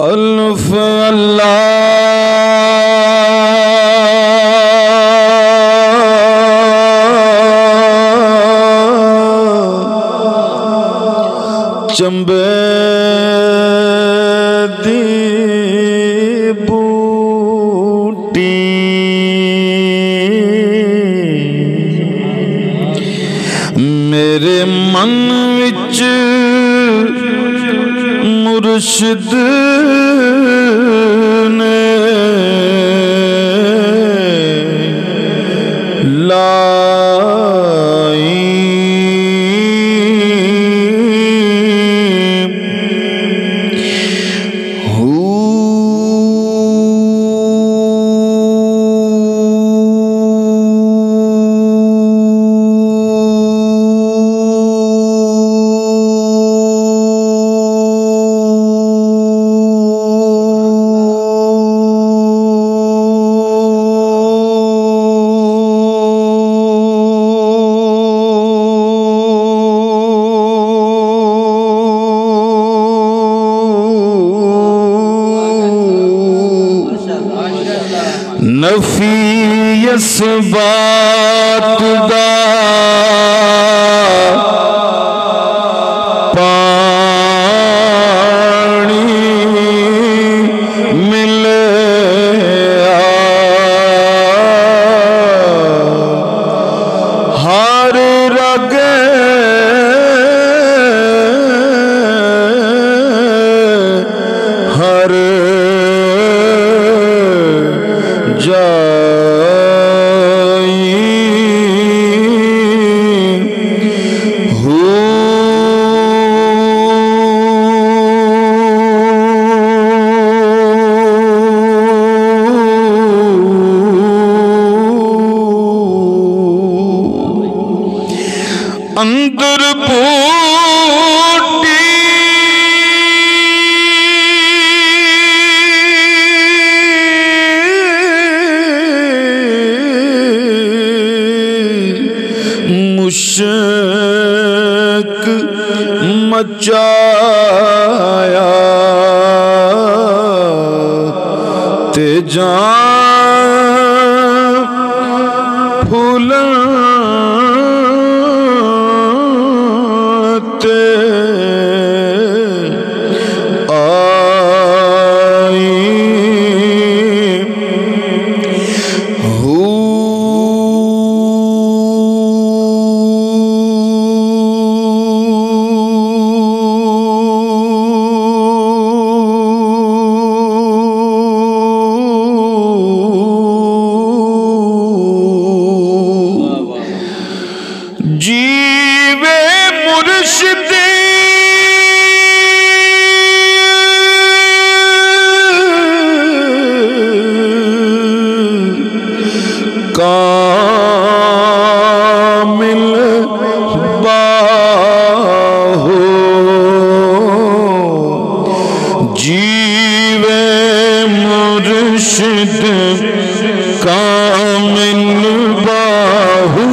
अल्फ अल्लाह चंबे दी बूटी मेरे मन विच मुर्शिद ने लाई नफी इस बात दा पानी मिले हर रग हर अंदर बूटी मुश्क मचाया ते जान फूला जीवे मुर्शिद कामिल बाहो जीवे मुर्शिद कामिल बाहू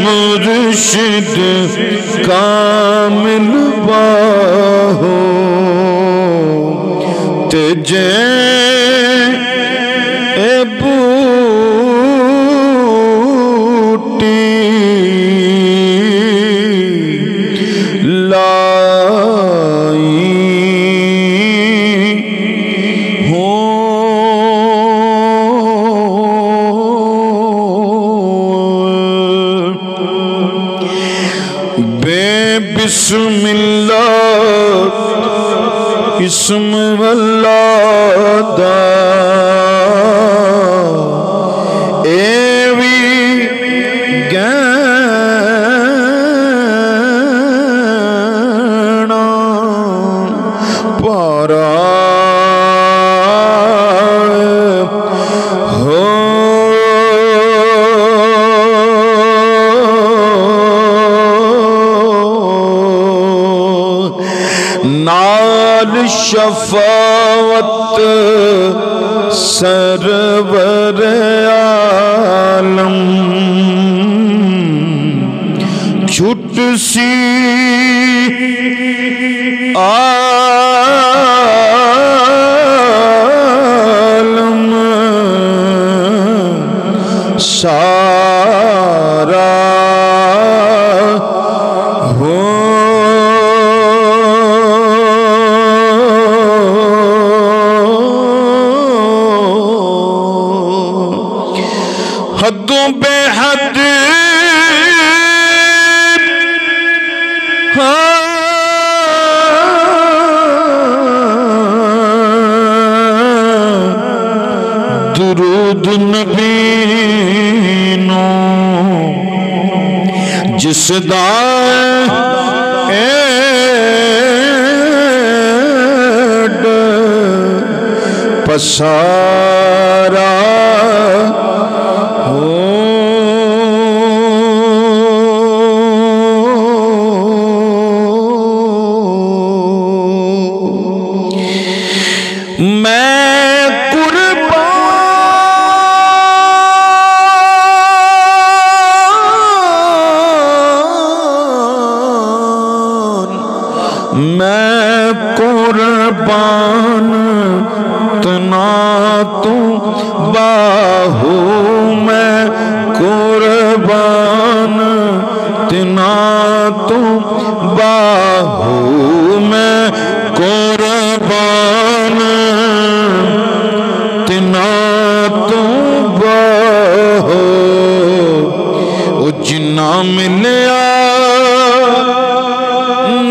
मुर्शिद कामिल बाहो तेजे ए बूटी लाई हो बिस्मिल्लाह इस्म अल्लाह दा एवी गहना पारा नाल शफावत सरवर आलम झुट सी आलम सारा हो हदों बेहद दुरूद नबी नो जिसदा एड पसारा हो मैं कुर्बान तना तू बाहू मैं कुर्बान तना तू बाहू मैं कुर्बान तना तू बाहू ओ जिन्ना मिलया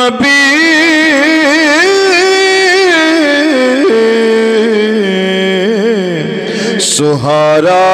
नबी सुहारा